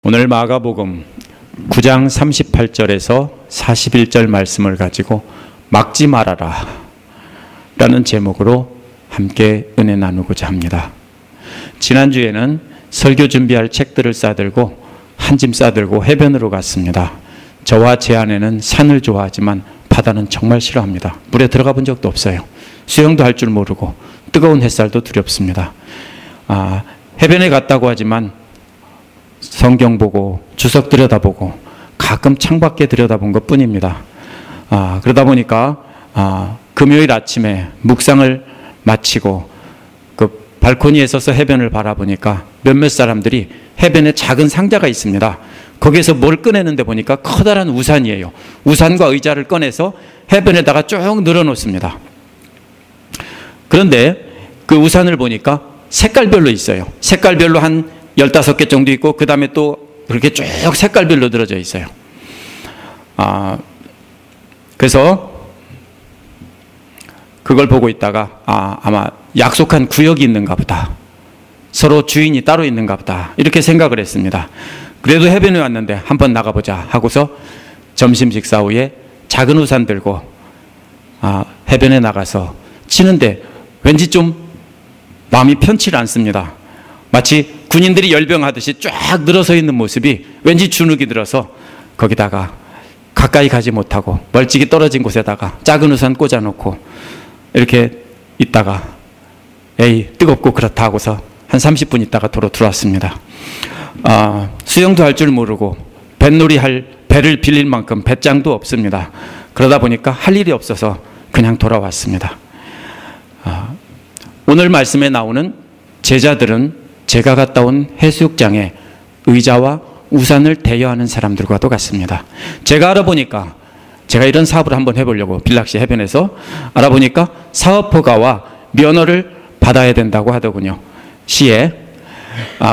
오늘 마가복음 9장 38절에서 41절 말씀을 가지고 막지 말아라 라는 제목으로 함께 은혜 나누고자 합니다. 지난주에는 설교 준비할 책들을 싸들고 한 짐 싸들고 해변으로 갔습니다. 저와 제 아내는 산을 좋아하지만 바다는 정말 싫어합니다. 물에 들어가 본 적도 없어요. 수영도 할 줄 모르고 뜨거운 햇살도 두렵습니다. 해변에 갔다고 하지만 성경 보고 주석 들여다보고 가끔 창밖에 들여다본 것 뿐입니다. 그러다 보니까 금요일 아침에 묵상을 마치고 그 발코니에 서서 해변을 바라보니까 몇몇 사람들이 해변에 작은 상자가 있습니다. 거기에서 뭘 꺼내는데 보니까 커다란 우산이에요. 우산과 의자를 꺼내서 해변에다가 쭉 늘어놓습니다. 그런데 그 우산을 보니까 색깔별로 있어요. 색깔별로 한 15개 정도 있고 그 다음에 또 그렇게 쭉 색깔별로 늘어져 있어요. 그래서 그걸 보고 있다가 아마 약속한 구역이 있는가 보다. 서로 주인이 따로 있는가 보다. 이렇게 생각을 했습니다. 그래도 해변에 왔는데 한번 나가보자 하고서 점심 식사 후에 작은 우산 들고 해변에 나가서 치는데 왠지 좀 마음이 편치 않습니다. 마치 군인들이 열병하듯이 쫙 늘어서 있는 모습이 왠지 주눅이 들어서 거기다가 가까이 가지 못하고 멀찍이 떨어진 곳에다가 작은 우산 꽂아놓고 이렇게 있다가 에이 뜨겁고 그렇다 하고서 한 30분 있다가 도로 들어왔습니다. 수영도 할 줄 모르고 뱃놀이 할 배를 빌릴 만큼 배짱도 없습니다. 그러다 보니까 할 일이 없어서 그냥 돌아왔습니다. 오늘 말씀에 나오는 제자들은 제가 갔다 온 해수욕장에 의자와 우산을 대여하는 사람들과도 같습니다. 제가 알아보니까 제가 이런 사업을 한번 해보려고 빌락시 해변에서 알아보니까 사업허가와 면허를 받아야 된다고 하더군요. 시에.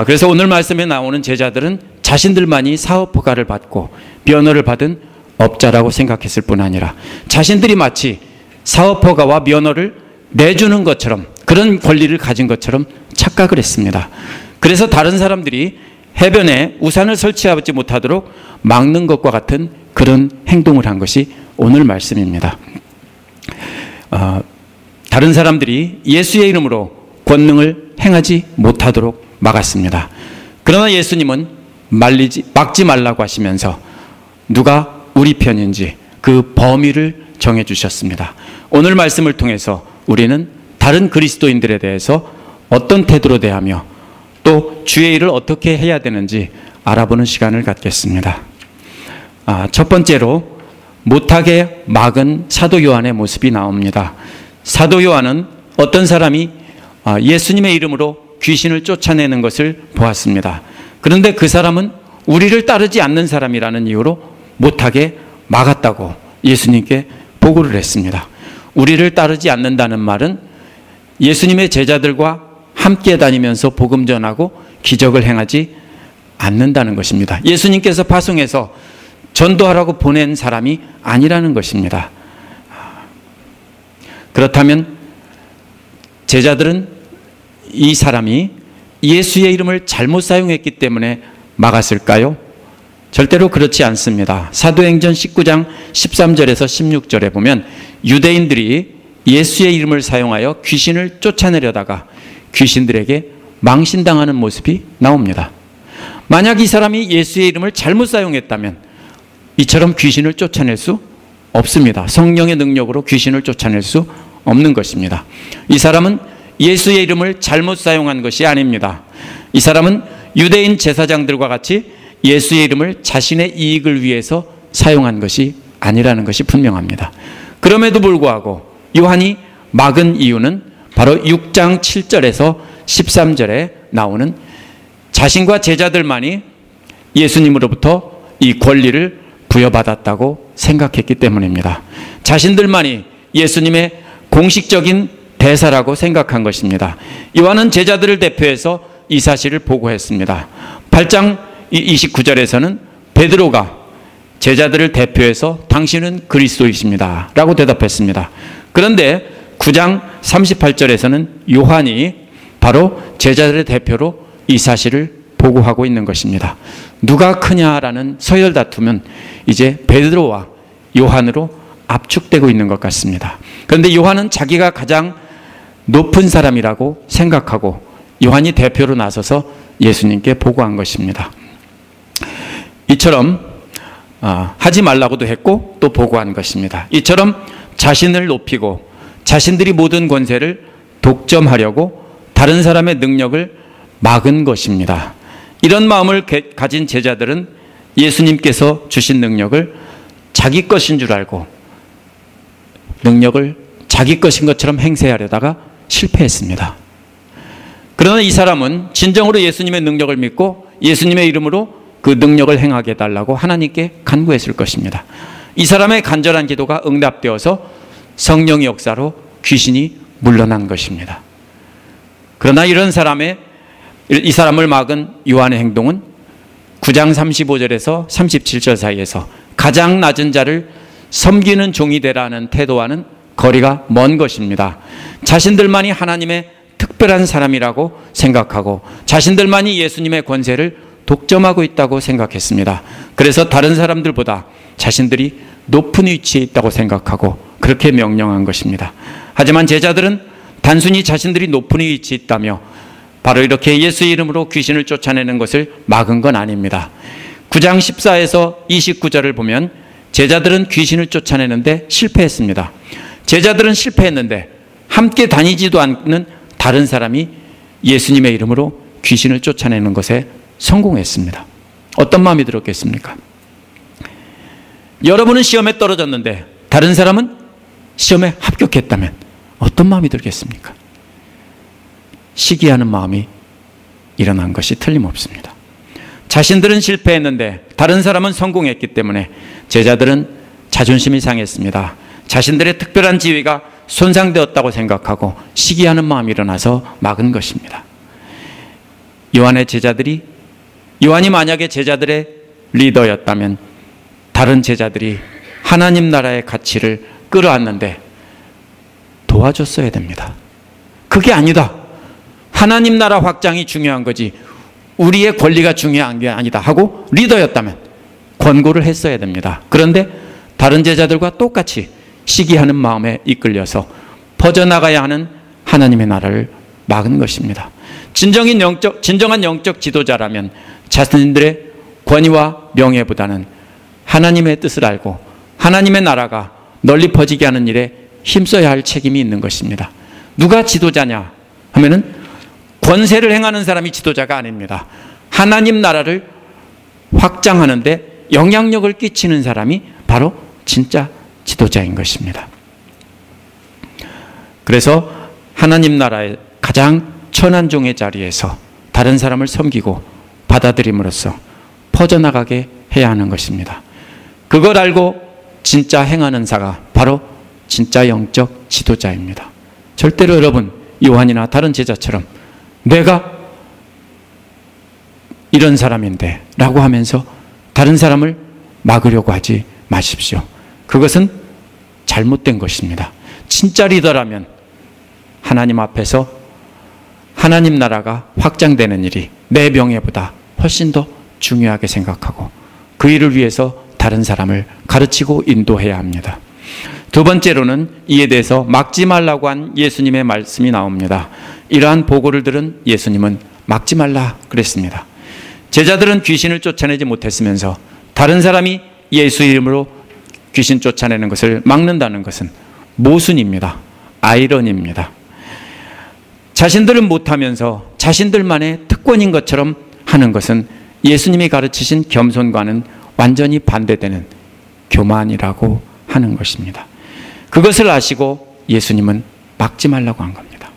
그래서 오늘 말씀에 나오는 제자들은 자신들만이 사업허가를 받고 면허를 받은 업자라고 생각했을 뿐 아니라 자신들이 마치 사업허가와 면허를 내주는 것처럼 그런 권리를 가진 것처럼 착각을 했습니다. 그래서 다른 사람들이 해변에 우산을 설치하지 못하도록 막는 것과 같은 그런 행동을 한 것이 오늘 말씀입니다. 다른 사람들이 예수의 이름으로 권능을 행하지 못하도록 막았습니다. 그러나 예수님은 막지 말라고 하시면서 누가 우리 편인지 그 범위를 정해주셨습니다. 오늘 말씀을 통해서 우리는 다른 그리스도인들에 대해서 어떤 태도로 대하며 또 주의 일을 어떻게 해야 되는지 알아보는 시간을 갖겠습니다. 첫 번째로 못하게 막은 사도 요한의 모습이 나옵니다. 사도 요한은 어떤 사람이 예수님의 이름으로 귀신을 쫓아내는 것을 보았습니다. 그런데 그 사람은 우리를 따르지 않는 사람이라는 이유로 못하게 막았다고 예수님께 보고를 했습니다. 우리를 따르지 않는다는 말은 예수님의 제자들과 함께 다니면서 복음 전하고 기적을 행하지 않는다는 것입니다. 예수님께서 파송해서 전도하라고 보낸 사람이 아니라는 것입니다. 그렇다면 제자들은 이 사람이 예수의 이름을 잘못 사용했기 때문에 막았을까요? 절대로 그렇지 않습니다. 사도행전 19장 13절에서 16절에 보면 유대인들이 예수의 이름을 사용하여 귀신을 쫓아내려다가 귀신들에게 망신당하는 모습이 나옵니다. 만약 이 사람이 예수의 이름을 잘못 사용했다면 이처럼 귀신을 쫓아낼 수 없습니다. 성령의 능력으로 귀신을 쫓아낼 수 없는 것입니다. 이 사람은 예수의 이름을 잘못 사용한 것이 아닙니다. 이 사람은 유대인 제사장들과 같이 예수의 이름을 자신의 이익을 위해서 사용한 것이 아니라는 것이 분명합니다. 그럼에도 불구하고 요한이 막은 이유는 바로 6장 7절에서 13절에 나오는 자신과 제자들만이 예수님으로부터 이 권리를 부여받았다고 생각했기 때문입니다. 자신들만이 예수님의 공식적인 대사라고 생각한 것입니다. 요한은 제자들을 대표해서 이 사실을 보고했습니다. 8장 29절에서는 베드로가 제자들을 대표해서 당신은 그리스도이십니다 라고 대답했습니다. 그런데 9장 38절에서는 요한이 바로 제자들의 대표로 이 사실을 보고하고 있는 것입니다. 누가 크냐라는 서열 다툼은 이제 베드로와 요한으로 압축되고 있는 것 같습니다. 그런데 요한은 자기가 가장 높은 사람이라고 생각하고 요한이 대표로 나서서 예수님께 보고한 것입니다. 이처럼 하지 말라고도 했고 또 보고한 것입니다. 이처럼 자신을 높이고 자신들이 모든 권세를 독점하려고 다른 사람의 능력을 막은 것입니다. 이런 마음을 가진 제자들은 예수님께서 주신 능력을 자기 것인 줄 알고 능력을 자기 것인 것처럼 행세하려다가 실패했습니다. 그러나 이 사람은 진정으로 예수님의 능력을 믿고 예수님의 이름으로 그 능력을 행하게 해달라고 하나님께 간구했을 것입니다. 이 사람의 간절한 기도가 응답되어서 성령의 역사로 귀신이 물러난 것입니다. 그러나 이 사람을 막은 요한의 행동은 9장 35절에서 37절 사이에서 가장 낮은 자를 섬기는 종이 되라는 태도와는 거리가 먼 것입니다. 자신들만이 하나님의 특별한 사람이라고 생각하고 자신들만이 예수님의 권세를 독점하고 있다고 생각했습니다. 그래서 다른 사람들보다 자신들이 높은 위치에 있다고 생각하고 그렇게 명령한 것입니다. 하지만 제자들은 단순히 자신들이 높은 위치에 있다며 바로 이렇게 예수의 이름으로 귀신을 쫓아내는 것을 막은 건 아닙니다. 9장 14에서 29절을 보면 제자들은 귀신을 쫓아내는데 실패했습니다. 제자들은 실패했는데 함께 다니지도 않는 다른 사람이 예수님의 이름으로 귀신을 쫓아내는 것에 성공했습니다. 어떤 마음이 들었겠습니까? 여러분은 시험에 떨어졌는데 다른 사람은 시험에 합격했다면 어떤 마음이 들겠습니까? 시기하는 마음이 일어난 것이 틀림없습니다. 자신들은 실패했는데 다른 사람은 성공했기 때문에 제자들은 자존심이 상했습니다. 자신들의 특별한 지위가 손상되었다고 생각하고 시기하는 마음이 일어나서 막은 것입니다. 요한이 만약에 제자들의 리더였다면 다른 제자들이 하나님 나라의 가치를 끌어안는데 도와줬어야 됩니다. 그게 아니다. 하나님 나라 확장이 중요한 거지 우리의 권리가 중요한 게 아니다 하고 리더였다면 권고를 했어야 됩니다. 그런데 다른 제자들과 똑같이 시기하는 마음에 이끌려서 퍼져나가야 하는 하나님의 나라를 막은 것입니다. 진정한 영적 지도자라면 자신들의 권위와 명예보다는 하나님의 뜻을 알고 하나님의 나라가 널리 퍼지게 하는 일에 힘써야 할 책임이 있는 것입니다. 누가 지도자냐 하면은 권세를 행하는 사람이 지도자가 아닙니다. 하나님 나라를 확장하는데 영향력을 끼치는 사람이 바로 진짜 지도자인 것입니다. 그래서 하나님 나라의 가장 천한 종의 자리에서 다른 사람을 섬기고 받아들임으로써 퍼져나가게 해야 하는 것입니다. 그걸 알고 진짜 행하는 자가 바로 진짜 영적 지도자입니다. 절대로 여러분 요한이나 다른 제자처럼 내가 이런 사람인데 라고 하면서 다른 사람을 막으려고 하지 마십시오. 그것은 잘못된 것입니다. 진짜 리더라면 하나님 앞에서 하나님 나라가 확장되는 일이 내 명예보다 훨씬 더 중요하게 생각하고 그 일을 위해서 다른 사람을 가르치고 인도해야 합니다. 두 번째로는 이에 대해서 막지 말라고 한 예수님의 말씀이 나옵니다. 이러한 보고를 들은 예수님은 막지 말라 그랬습니다. 제자들은 귀신을 쫓아내지 못했으면서 다른 사람이 예수 이름으로 귀신 쫓아내는 것을 막는다는 것은 모순입니다. 아이러니입니다. 자신들은 못하면서 자신들만의 특권인 것처럼 하는 것은 예수님이 가르치신 겸손과는 완전히 반대되는 교만이라고 하는 것입니다. 그것을 아시고 예수님은 막지 말라고 한 겁니다.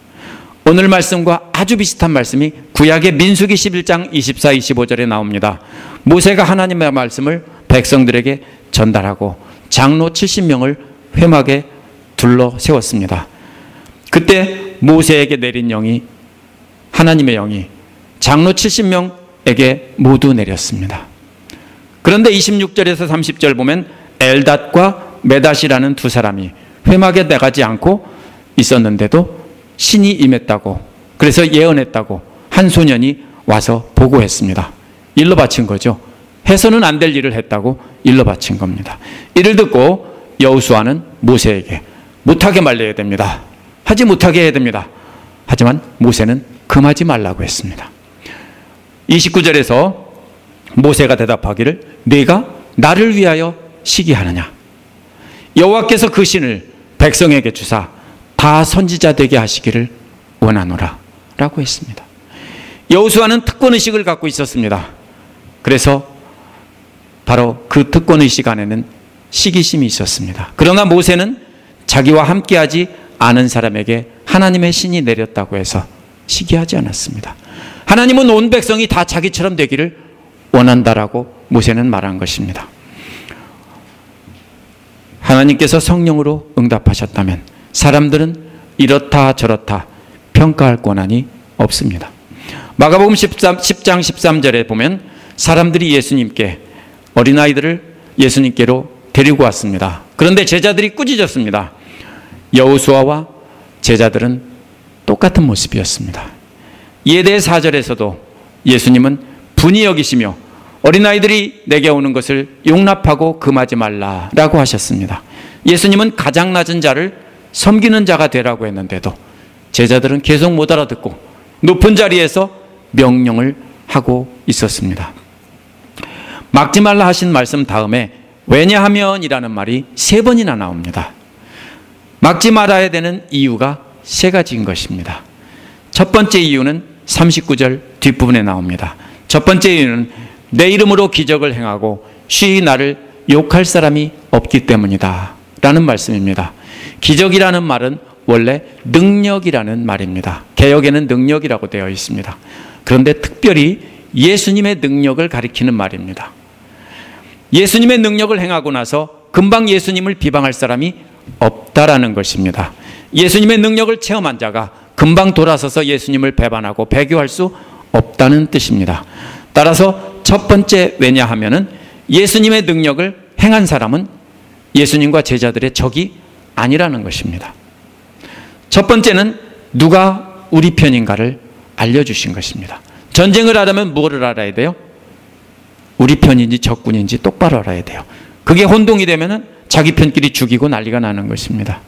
오늘 말씀과 아주 비슷한 말씀이 구약의 민수기 11장 24, 25절에 나옵니다. 모세가 하나님의 말씀을 백성들에게 전달하고 장로 70명을 회막에 둘러 세웠습니다. 그때 모세에게 내린 영이 하나님의 영이 장로 70명에게 모두 내렸습니다. 그런데 26절에서 30절 보면 엘닷과 메닷이라는 두 사람이 회막에 나가지 않고 있었는데도 신이 임했다고 그래서 예언했다고 한 소년이 와서 보고했습니다. 일러 바친 거죠. 해서는 안 될 일을 했다고 일러 바친 겁니다. 이를 듣고 여호수아는 모세에게 못하게 말려야 됩니다. 하지 못하게 해야 됩니다. 하지만 모세는 금하지 말라고 했습니다. 29절에서 모세가 대답하기를 내가 나를 위하여 시기하느냐. 여호와께서 그 신을 백성에게 주사 다 선지자 되게 하시기를 원하노라 라고 했습니다. 여호수아는 특권의식을 갖고 있었습니다. 그래서 바로 그 특권의식 안에는 시기심이 있었습니다. 그러나 모세는 자기와 함께하지 않은 사람에게 하나님의 신이 내렸다고 해서 시기하지 않았습니다. 하나님은 온 백성이 다 자기처럼 되기를 원한다라고 모세는 말한 것입니다. 하나님께서 성령으로 응답하셨다면 사람들은 이렇다 저렇다 평가할 권한이 없습니다. 마가복음 10장 13절에 보면 사람들이 예수님께 어린아이들을 예수님께로 데리고 왔습니다. 그런데 제자들이 꾸짖었습니다. 여호수아와 제자들은 똑같은 모습이었습니다. 이에 대해 4절에서도 예수님은 분이 여기시며 어린아이들이 내게 오는 것을 용납하고 금하지 말라라고 하셨습니다. 예수님은 가장 낮은 자를 섬기는 자가 되라고 했는데도 제자들은 계속 못 알아듣고 높은 자리에서 명령을 하고 있었습니다. 막지 말라 하신 말씀 다음에 왜냐하면이라는 말이 3번이나 나옵니다. 막지 말아야 되는 이유가 3가지인 것입니다. 첫 번째 이유는 39절 뒷부분에 나옵니다. 첫 번째 이유는 내 이름으로 기적을 행하고 쉬이 나를 욕할 사람이 없기 때문이다 라는 말씀입니다. 기적이라는 말은 원래 능력이라는 말입니다. 개역에는 능력이라고 되어 있습니다. 그런데 특별히 예수님의 능력을 가리키는 말입니다. 예수님의 능력을 행하고 나서 금방 예수님을 비방할 사람이 없다라는 것입니다. 예수님의 능력을 체험한 자가 금방 돌아서서 예수님을 배반하고 배교할 수 없다는 뜻입니다. 따라서 첫 번째 왜냐하면은 예수님의 능력을 행한 사람은 예수님과 제자들의 적이 아니라는 것입니다. 첫 번째는 누가 우리 편인가를 알려주신 것입니다. 전쟁을 하려면 무엇을 알아야 돼요? 우리 편인지 적군인지 똑바로 알아야 돼요. 그게 혼동이 되면은 자기 편끼리 죽이고 난리가 나는 것입니다.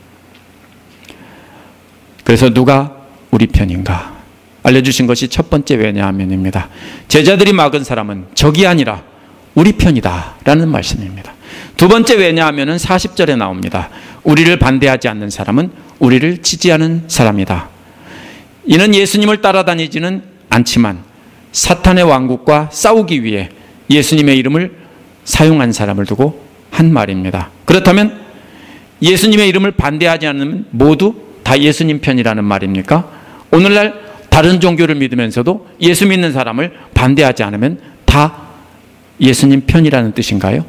그래서 누가 우리 편인가 알려주신 것이 첫 번째 왜냐하면입니다. 제자들이 막은 사람은 적이 아니라 우리 편이다 라는 말씀입니다. 두 번째 왜냐하면은 40절에 나옵니다. 우리를 반대하지 않는 사람은 우리를 지지하는 사람이다. 이는 예수님을 따라다니지는 않지만 사탄의 왕국과 싸우기 위해 예수님의 이름을 사용한 사람을 두고 한 말입니다. 그렇다면 예수님의 이름을 반대하지 않으면 모두 다 예수님 편이라는 말입니까? 오늘날 다른 종교를 믿으면서도 예수 믿는 사람을 반대하지 않으면 다 예수님 편이라는 뜻인가요?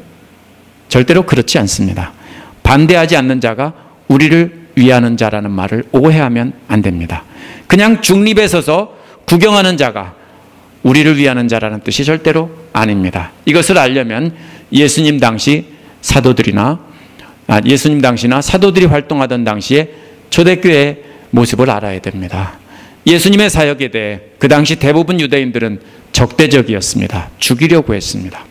절대로 그렇지 않습니다. 반대하지 않는 자가 우리를 위하는 자라는 말을 오해하면 안 됩니다. 그냥 중립에 서서 구경하는 자가 우리를 위하는 자라는 뜻이 절대로 아닙니다. 이것을 알려면 예수님 당시나 사도들이 활동하던 당시에 초대교회의 모습을 알아야 됩니다. 예수님의 사역에 대해 그 당시 대부분 유대인들은 적대적이었습니다. 죽이려고 했습니다.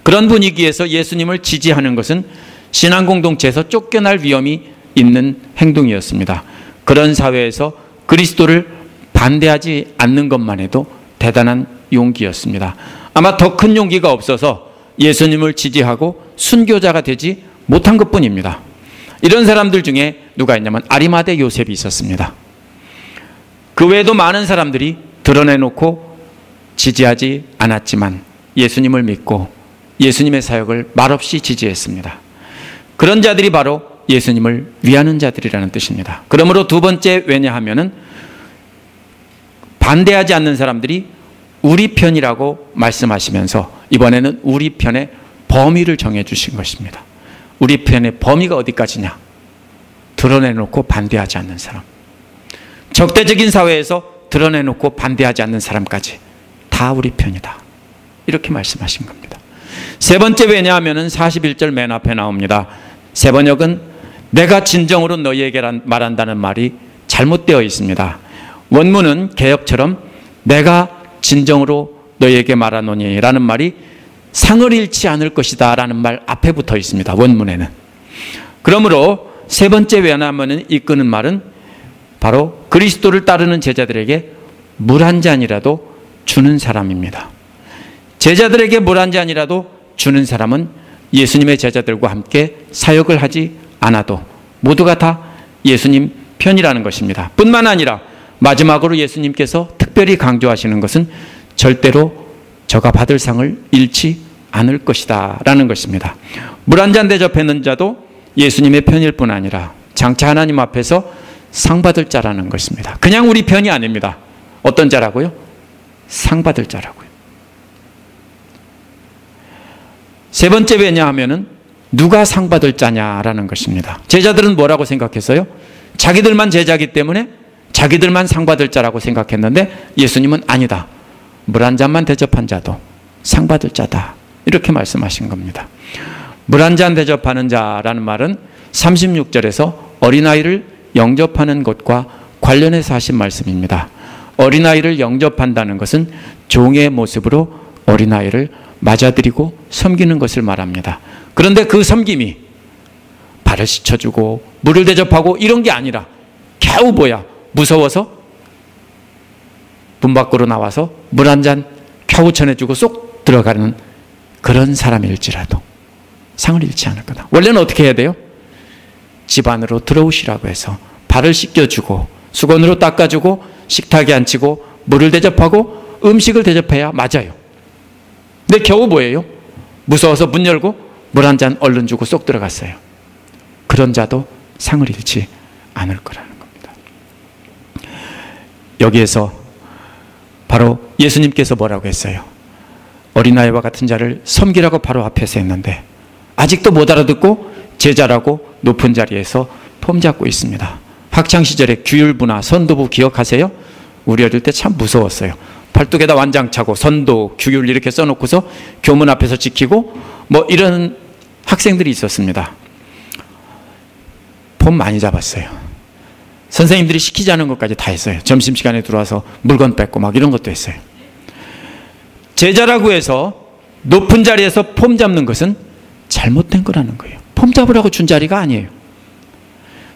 그런 분위기에서 예수님을 지지하는 것은 신앙공동체에서 쫓겨날 위험이 있는 행동이었습니다. 그런 사회에서 그리스도를 반대하지 않는 것만 해도 대단한 용기였습니다. 아마 더 큰 용기가 없어서 예수님을 지지하고 순교자가 되지 못한 것뿐입니다. 이런 사람들 중에 누가 있냐면 아리마대 요셉이 있었습니다. 그 외에도 많은 사람들이 드러내놓고 지지하지 않았지만 예수님을 믿고 예수님의 사역을 말없이 지지했습니다. 그런 자들이 바로 예수님을 위하는 자들이라는 뜻입니다. 그러므로 두 번째 왜냐하면은 반대하지 않는 사람들이 우리 편이라고 말씀하시면서 이번에는 우리 편의 범위를 정해주신 것입니다. 우리 편의 범위가 어디까지냐? 드러내놓고 반대하지 않는 사람. 적대적인 사회에서 드러내놓고 반대하지 않는 사람까지 다 우리 편이다. 이렇게 말씀하신 겁니다. 세 번째 왜냐하면은 41절 맨 앞에 나옵니다. 세 번역은 내가 진정으로 너희에게 말한다는 말이 잘못되어 있습니다. 원문은 개역처럼 내가 진정으로 너희에게 말하노니 라는 말이 상을 잃지 않을 것이다 라는 말 앞에 붙어 있습니다. 원문에는. 그러므로 세 번째 왜냐하면 이끄는 말은 바로 그리스도를 따르는 제자들에게 물 한 잔이라도 주는 사람입니다. 제자들에게 물 한 잔이라도 주는 사람은 예수님의 제자들과 함께 사역을 하지 않아도 모두가 다 예수님 편이라는 것입니다. 뿐만 아니라 마지막으로 예수님께서 특별히 강조하시는 것은 절대로 저가 받을 상을 잃지 않을 것이다 라는 것입니다. 물 한 잔 대접하는 자도 예수님의 편일 뿐 아니라 장차 하나님 앞에서 상 받을 자라는 것입니다. 그냥 우리 편이 아닙니다. 어떤 자라고요? 상 받을 자라고요. 세 번째 왜냐하면은 누가 상 받을 자냐라는 것입니다. 제자들은 뭐라고 생각했어요? 자기들만 제자기 때문에 자기들만 상 받을 자라고 생각했는데 예수님은 아니다. 물 한 잔만 대접한 자도 상 받을 자다. 이렇게 말씀하신 겁니다. 물 한 잔 대접하는 자라는 말은 36절에서 어린아이를 영접하는 것과 관련해서 하신 말씀입니다. 어린아이를 영접한다는 것은 종의 모습으로 어린아이를 맞아들이고 섬기는 것을 말합니다. 그런데 그 섬김이 발을 씻어주고 물을 대접하고 이런 게 아니라 겨우 무서워서 문 밖으로 나와서 물 한 잔 겨우 전해주고 쏙 들어가는 그런 사람일지라도 상을 잃지 않을 거다. 원래는 어떻게 해야 돼요? 집 안으로 들어오시라고 해서 발을 씻겨주고 수건으로 닦아주고 식탁에 앉히고 물을 대접하고 음식을 대접해야 맞아요. 근데 겨우 뭐예요? 무서워서 문 열고 물 한 잔 얼른 주고 쏙 들어갔어요. 그런 자도 상을 잃지 않을 거라는 겁니다. 여기에서 바로 예수님께서 뭐라고 했어요? 어린아이와 같은 자를 섬기라고 바로 앞에서 했는데 아직도 못 알아듣고 제자라고 높은 자리에서 폼 잡고 있습니다. 학창시절에 규율부나 선도부 기억하세요? 우리 어릴 때 참 무서웠어요. 팔뚝에다 완장 차고 선도, 규율 이렇게 써놓고서 교문 앞에서 지키고 뭐 이런 학생들이 있었습니다. 폼 많이 잡았어요. 선생님들이 시키지 않은 것까지 다 했어요. 점심시간에 들어와서 물건 뺏고 막 이런 것도 했어요. 제자라고 해서 높은 자리에서 폼 잡는 것은 잘못된 거라는 거예요. 폼 잡으라고 준 자리가 아니에요.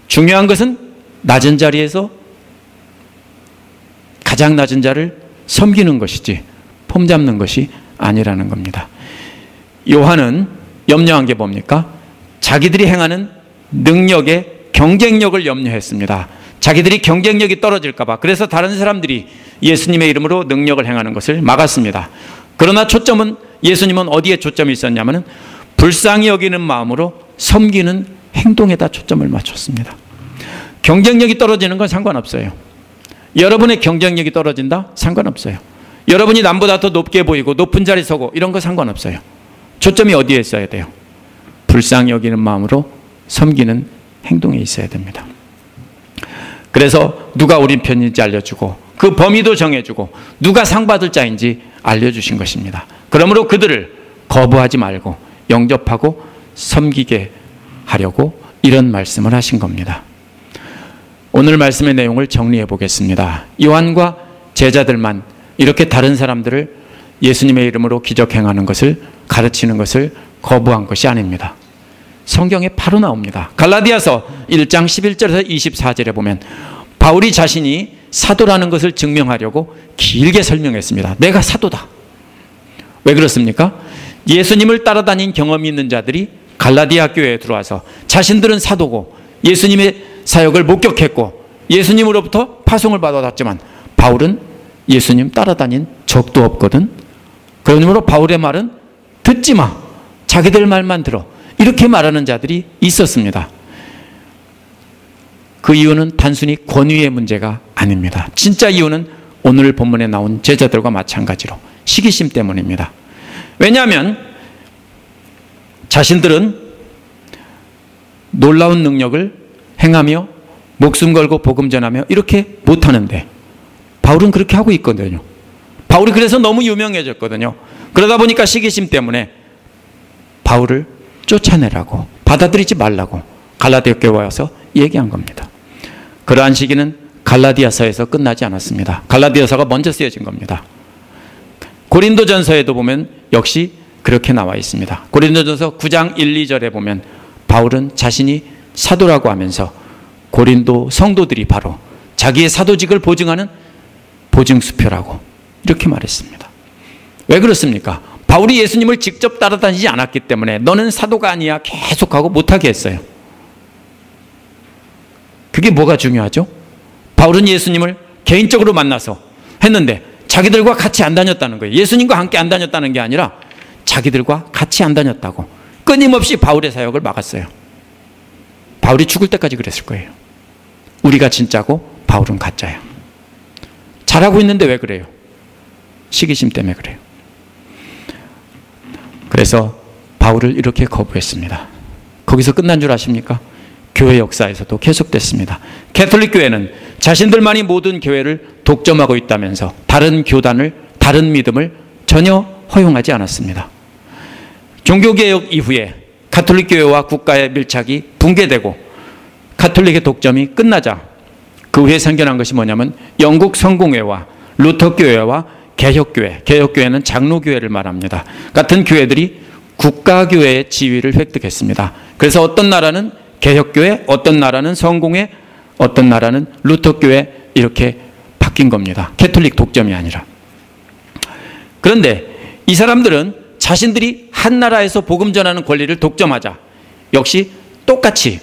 중요한 것은 낮은 자리에서 가장 낮은 자를 섬기는 것이지 폼 잡는 것이 아니라는 겁니다. 요한은 염려한 게 뭡니까? 자기들이 행하는 능력의 경쟁력을 염려했습니다. 자기들이 경쟁력이 떨어질까 봐. 그래서 다른 사람들이 예수님의 이름으로 능력을 행하는 것을 막았습니다. 그러나 초점은 예수님은 어디에 초점이 있었냐면은 불쌍히 여기는 마음으로 섬기는 행동에다 초점을 맞췄습니다. 경쟁력이 떨어지는 건 상관없어요. 여러분의 경쟁력이 떨어진다? 상관없어요. 여러분이 남보다 더 높게 보이고 높은 자리 서고 이런 거 상관없어요. 초점이 어디에 있어야 돼요? 불쌍히 여기는 마음으로 섬기는 행동에 있어야 됩니다. 그래서 누가 우리 편인지 알려주고 그 범위도 정해주고 누가 상 받을 자인지 알려주신 것입니다. 그러므로 그들을 거부하지 말고 영접하고 섬기게 하려고 이런 말씀을 하신 겁니다. 오늘 말씀의 내용을 정리해 보겠습니다. 요한과 제자들만 이렇게 다른 사람들을 예수님의 이름으로 기적 행하는 것을 가르치는 것을 거부한 것이 아닙니다. 성경에 바로 나옵니다. 갈라디아서 1장 11절에서 24절에 보면 바울이 자신이 사도라는 것을 증명하려고 길게 설명했습니다. 내가 사도다. 왜 그렇습니까? 예수님을 따라다닌 경험이 있는 자들이 갈라디아 교회에 들어와서 자신들은 사도고 예수님의 사역을 목격했고 예수님으로부터 파송을 받아왔지만 바울은 예수님 따라다닌 적도 없거든. 그러므로 바울의 말은 듣지 마. 자기들 말만 들어. 이렇게 말하는 자들이 있었습니다. 그 이유는 단순히 권위의 문제가 아닙니다. 진짜 이유는 오늘 본문에 나온 제자들과 마찬가지로 시기심 때문입니다. 왜냐하면 자신들은 놀라운 능력을 행하며 목숨 걸고 복음 전하며 이렇게 못하는데 바울은 그렇게 하고 있거든요. 바울이 그래서 너무 유명해졌거든요. 그러다 보니까 시기심 때문에 바울을 쫓아내라고 받아들이지 말라고 갈라디아 교회에 와서 얘기한 겁니다. 그러한 시기는 갈라디아서에서 끝나지 않았습니다. 갈라디아서가 먼저 쓰여진 겁니다. 고린도전서에도 보면 역시 그렇게 나와 있습니다. 고린도전서 9장 1, 2절에 보면 바울은 자신이 사도라고 하면서 고린도 성도들이 바로 자기의 사도직을 보증하는 보증수표라고 이렇게 말했습니다. 왜 그렇습니까? 바울이 예수님을 직접 따라다니지 않았기 때문에 너는 사도가 아니야 계속하고 못하게 했어요. 그게 뭐가 중요하죠? 바울은 예수님을 개인적으로 만나서 했는데 자기들과 같이 안 다녔다는 거예요. 예수님과 함께 안 다녔다는 게 아니라 자기들과 같이 안 다녔다고 끊임없이 바울의 사역을 막았어요. 바울이 죽을 때까지 그랬을 거예요. 우리가 진짜고 바울은 가짜야. 잘하고 있는데 왜 그래요? 시기심 때문에 그래요. 그래서 바울을 이렇게 거부했습니다. 거기서 끝난 줄 아십니까? 교회 역사에서도 계속됐습니다. 캐톨릭 교회는 자신들만이 모든 교회를 독점하고 있다면서 다른 교단을, 다른 믿음을 전혀 허용하지 않았습니다. 종교개혁 이후에 가톨릭 교회와 국가의 밀착이 붕괴되고 가톨릭의 독점이 끝나자 그 후에 생겨난 것이 뭐냐면 영국 성공회와 루터교회와 개혁교회, 개혁교회는 장로교회를 말합니다. 같은 교회들이 국가교회의 지위를 획득했습니다. 그래서 어떤 나라는 개혁교회, 어떤 나라는 성공회, 어떤 나라는 루터교회 이렇게 바뀐 겁니다. 캐톨릭 독점이 아니라. 그런데 이 사람들은 자신들이 한 나라에서 복음 전하는 권리를 독점하자 역시 똑같이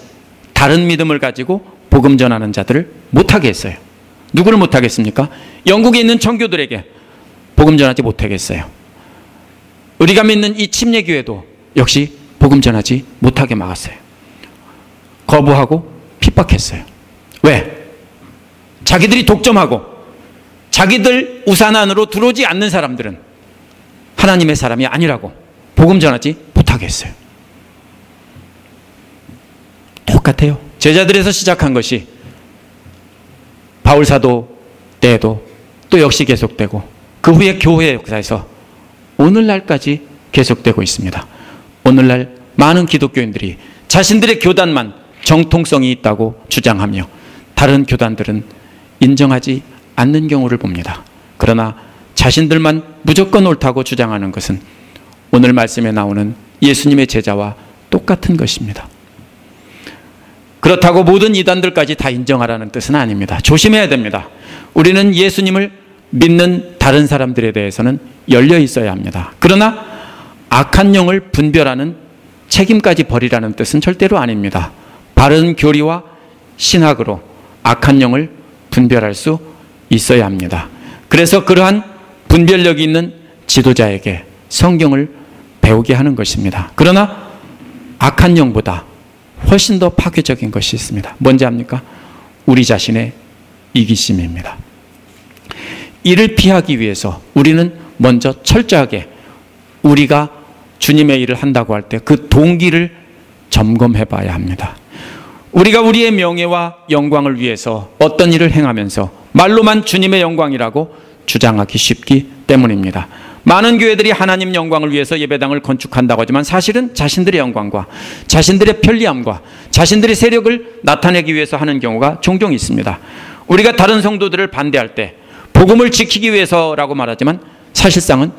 다른 믿음을 가지고 복음 전하는 자들을 못하게 했어요. 누구를 못하게 했습니까? 영국에 있는 청교들에게 복음 전하지 못하게 했어요. 우리가 믿는 이 침례교회도 역시 복음 전하지 못하게 막았어요. 거부하고 핍박했어요. 왜? 자기들이 독점하고 자기들 우산 안으로 들어오지 않는 사람들은 하나님의 사람이 아니라고 복음 전하지 못하게 했어요. 똑같아요. 제자들에서 시작한 것이 바울 사도 때에도 또 역시 계속되고 그 후에 교회 역사에서 오늘날까지 계속되고 있습니다. 오늘날 많은 기독교인들이 자신들의 교단만 정통성이 있다고 주장하며 다른 교단들은 인정하지 않는 경우를 봅니다. 그러나 자신들만 무조건 옳다고 주장하는 것은 오늘 말씀에 나오는 예수님의 제자와 똑같은 것입니다. 그렇다고 모든 이단들까지 다 인정하라는 뜻은 아닙니다. 조심해야 됩니다. 우리는 예수님을 믿는 다른 사람들에 대해서는 열려 있어야 합니다. 그러나 악한 영을 분별하는 책임까지 버리라는 뜻은 절대로 아닙니다. 바른 교리와 신학으로 악한 영을 분별할 수 있어야 합니다. 그래서 그러한 분별력이 있는 지도자에게 성경을 배우게 하는 것입니다. 그러나 악한 영보다 훨씬 더 파괴적인 것이 있습니다. 뭔지 압니까? 우리 자신의 이기심입니다. 이를 피하기 위해서 우리는 먼저 철저하게 우리가 주님의 일을 한다고 할 때 그 동기를 점검해 봐야 합니다. 우리가 우리의 명예와 영광을 위해서 어떤 일을 행하면서 말로만 주님의 영광이라고 주장하기 쉽기 때문입니다. 많은 교회들이 하나님 영광을 위해서 예배당을 건축한다고 하지만 사실은 자신들의 영광과 자신들의 편리함과 자신들의 세력을 나타내기 위해서 하는 경우가 종종 있습니다. 우리가 다른 성도들을 반대할 때 복음을 지키기 위해서라고 말하지만 사실상은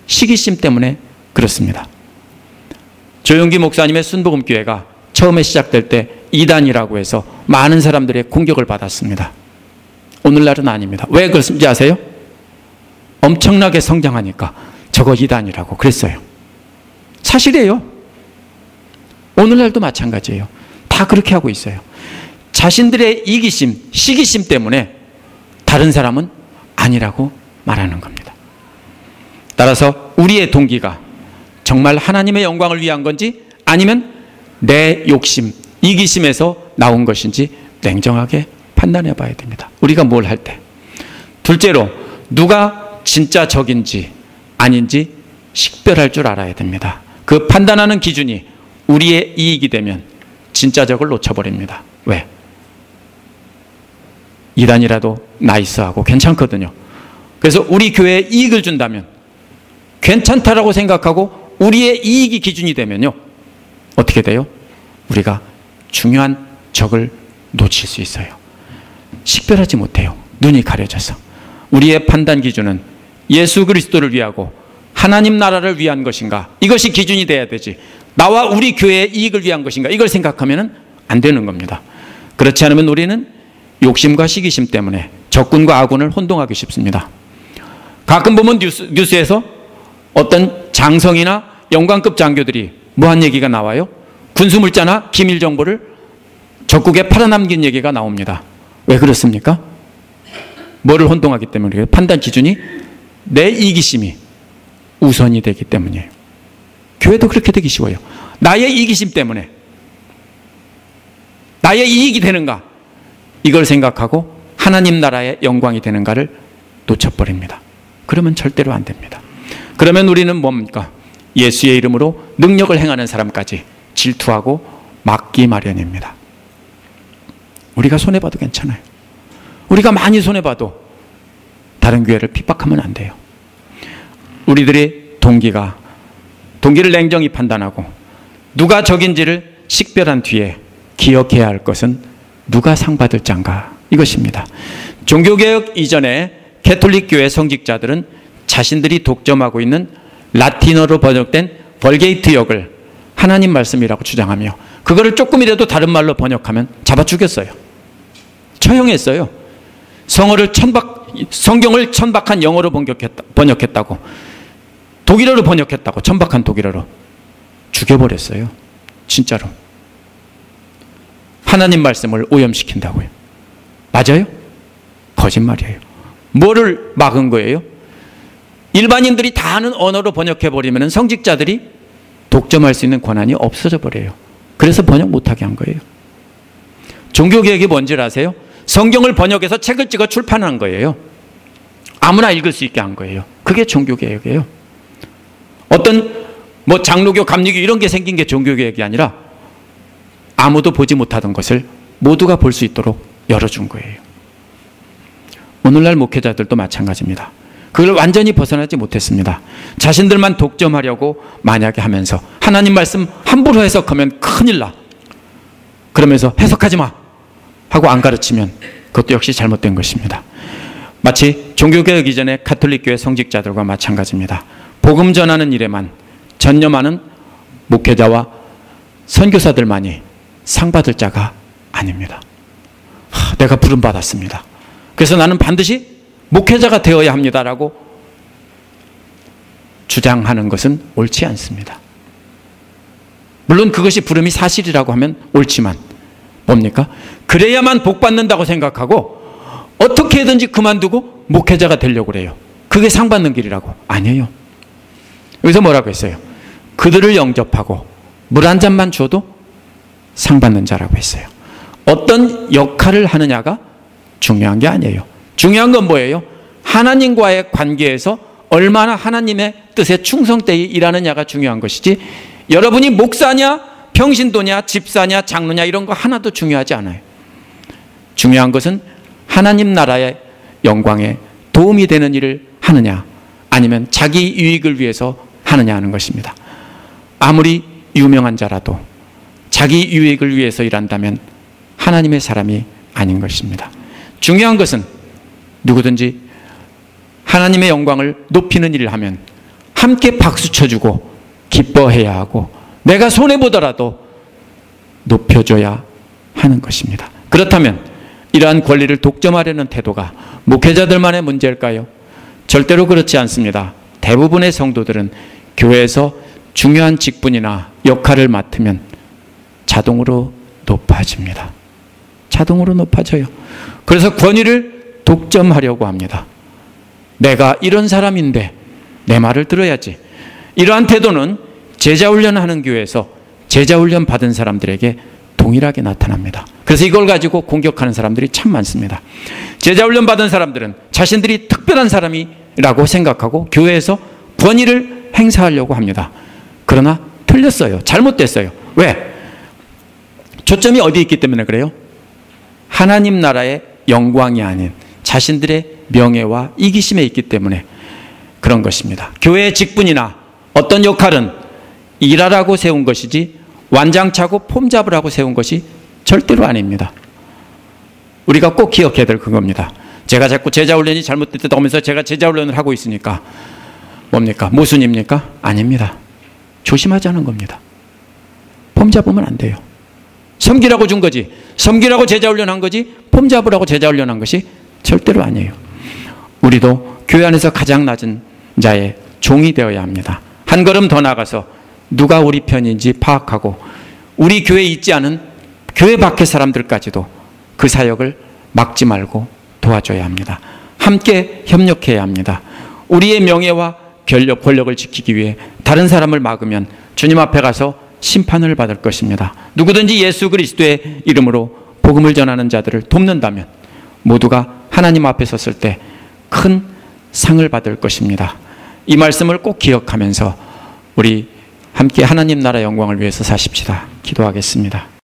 시기심 때문에 그렇습니다. 조용기 목사님의 순복음교회가 처음에 시작될 때 이단이라고 해서 많은 사람들의 공격을 받았습니다. 오늘날은 아닙니다. 왜 그렇습니까 아세요? 엄청나게 성장하니까 저거 이단이라고 그랬어요. 사실이에요. 오늘날도 마찬가지예요. 다 그렇게 하고 있어요. 자신들의 이기심, 시기심 때문에 다른 사람은 아니라고 말하는 겁니다. 따라서 우리의 동기가 정말 하나님의 영광을 위한 건지 아니면 내 욕심, 이기심에서 나온 것인지 냉정하게 판단해 봐야 됩니다. 우리가 뭘 할 때. 둘째로 누가 진짜 적인지 아닌지 식별할 줄 알아야 됩니다. 그 판단하는 기준이 우리의 이익이 되면 진짜 적을 놓쳐버립니다. 왜? 이단이라도 나이스하고 괜찮거든요. 그래서 우리 교회에 이익을 준다면 괜찮다라고 생각하고 우리의 이익이 기준이 되면요 어떻게 돼요? 우리가 중요한 적을 놓칠 수 있어요. 식별하지 못해요. 눈이 가려져서. 우리의 판단 기준은 예수 그리스도를 위하고 하나님 나라를 위한 것인가? 이것이 기준이 돼야 되지. 나와 우리 교회의 이익을 위한 것인가? 이걸 생각하면 안 되는 겁니다. 그렇지 않으면 우리는 욕심과 시기심 때문에 적군과 아군을 혼동하기 쉽습니다. 가끔 보면 뉴스에서 어떤 장성이나 영광급 장교들이 뭐한 얘기가 나와요? 군수물자나 기밀 정보를 적국에 팔아남긴 얘기가 나옵니다. 왜 그렇습니까? 뭐를 혼동하기 때문에 그래요? 판단 기준이 내 이기심이 우선이 되기 때문이에요. 교회도 그렇게 되기 쉬워요. 나의 이기심 때문에 나의 이익이 되는가? 이걸 생각하고 하나님 나라의 영광이 되는가를 놓쳐버립니다. 그러면 절대로 안 됩니다. 그러면 우리는 뭡니까? 예수의 이름으로 능력을 행하는 사람까지 질투하고 막기 마련입니다. 우리가 손해봐도 괜찮아요. 우리가 많이 손해봐도 다른 교회를 핍박하면 안 돼요. 우리들의 동기를 냉정히 판단하고 누가 적인지를 식별한 뒤에 기억해야 할 것은 누가 상 받을 자인가, 이것입니다. 종교개혁 이전에 개톨릭 교회 성직자들은 자신들이 독점하고 있는 라틴어로 번역된 벌게이트 역을 하나님 말씀이라고 주장하며 그거를 조금이라도 다른 말로 번역하면 잡아 죽였어요. 처형했어요. 성경을 천박한 영어로 번역했다고, 독일어로 번역했다고, 천박한 독일어로 죽여버렸어요. 진짜로. 하나님 말씀을 오염시킨다고요. 맞아요? 거짓말이에요. 뭐를 막은 거예요? 일반인들이 다 아는 언어로 번역해버리면 성직자들이 독점할 수 있는 권한이 없어져 버려요. 그래서 번역 못하게 한 거예요. 종교개혁이 뭔지 아세요? 성경을 번역해서 책을 찍어 출판한 거예요. 아무나 읽을 수 있게 한 거예요. 그게 종교개혁이에요. 어떤 장로교, 감리교 이런 게 생긴 게 종교개혁이 아니라 아무도 보지 못하던 것을 모두가 볼 수 있도록 열어준 거예요. 오늘날 목회자들도 마찬가지입니다. 그걸 완전히 벗어나지 못했습니다. 자신들만 독점하려고 만약에 하면서 하나님 말씀 함부로 해석하면 큰일 나. 그러면서 해석하지 마 하고 안 가르치면 그것도 역시 잘못된 것입니다. 마치 종교개혁 이전의 가톨릭 교회 성직자들과 마찬가지입니다. 복음 전하는 일에만 전념하는 목회자와 선교사들만이 상 받을 자가 아닙니다. 내가 부름 받았습니다. 그래서 나는 반드시 목회자가 되어야 합니다라고 주장하는 것은 옳지 않습니다. 물론 그것이 부름이 사실이라고 하면 옳지만 뭡니까? 그래야만 복 받는다고 생각하고 어떻게든지 그만두고 목회자가 되려고 그래요. 그게 상 받는 길이라고. 아니에요. 여기서 뭐라고 했어요? 그들을 영접하고 물 한 잔만 줘도 상 받는 자라고 했어요. 어떤 역할을 하느냐가 중요한 게 아니에요. 중요한 건 뭐예요? 하나님과의 관계에서 얼마나 하나님의 뜻에 충성되이 일하느냐가 중요한 것이지, 여러분이 목사냐 평신도냐 집사냐 장로냐 이런 거 하나도 중요하지 않아요. 중요한 것은 하나님 나라의 영광에 도움이 되는 일을 하느냐 아니면 자기 유익을 위해서 하느냐 하는 것입니다. 아무리 유명한 자라도 자기 유익을 위해서 일한다면 하나님의 사람이 아닌 것입니다. 중요한 것은 누구든지 하나님의 영광을 높이는 일을 하면 함께 박수 쳐주고 기뻐해야 하고 내가 손해보더라도 높여줘야 하는 것입니다. 그렇다면 이러한 권리를 독점하려는 태도가 목회자들만의 문제일까요? 절대로 그렇지 않습니다. 대부분의 성도들은 교회에서 중요한 직분이나 역할을 맡으면 자동으로 높아집니다. 자동으로 높아져요. 그래서 권위를 독점하려고 합니다. 내가 이런 사람인데 내 말을 들어야지. 이러한 태도는 제자훈련하는 교회에서 제자훈련 받은 사람들에게 동일하게 나타납니다. 그래서 이걸 가지고 공격하는 사람들이 참 많습니다. 제자훈련 받은 사람들은 자신들이 특별한 사람이라고 생각하고 교회에서 권위를 행사하려고 합니다. 그러나 틀렸어요. 잘못됐어요. 왜? 초점이 어디에 있기 때문에 그래요? 하나님 나라의 영광이 아닌 자신들의 명예와 이기심에 있기 때문에 그런 것입니다. 교회의 직분이나 어떤 역할은 일하라고 세운 것이지 완장차고 폼 잡으라고 세운 것이 절대로 아닙니다. 우리가 꼭 기억해야 될 그겁니다. 제가 자꾸 제자훈련이 잘못됐다고 하면서 제가 제자훈련을 하고 있으니까 뭡니까? 모순입니까? 아닙니다. 조심하자는 겁니다. 폼 잡으면 안 돼요. 섬기라고 준 거지, 섬기라고 제자훈련한 거지, 폼 잡으라고 제자훈련한 것이 절대로 아니에요. 우리도 교회 안에서 가장 낮은 자의 종이 되어야 합니다. 한 걸음 더 나가서 누가 우리 편인지 파악하고 우리 교회에 있지 않은 교회 밖의 사람들까지도 그 사역을 막지 말고 도와줘야 합니다. 함께 협력해야 합니다. 우리의 명예와 권력을 지키기 위해 다른 사람을 막으면 주님 앞에 가서 심판을 받을 것입니다. 누구든지 예수 그리스도의 이름으로 복음을 전하는 자들을 돕는다면 모두가 하나님 앞에 섰을 때 큰 상을 받을 것입니다. 이 말씀을 꼭 기억하면서 우리 함께 하나님 나라 영광을 위해서 사십시다. 기도하겠습니다.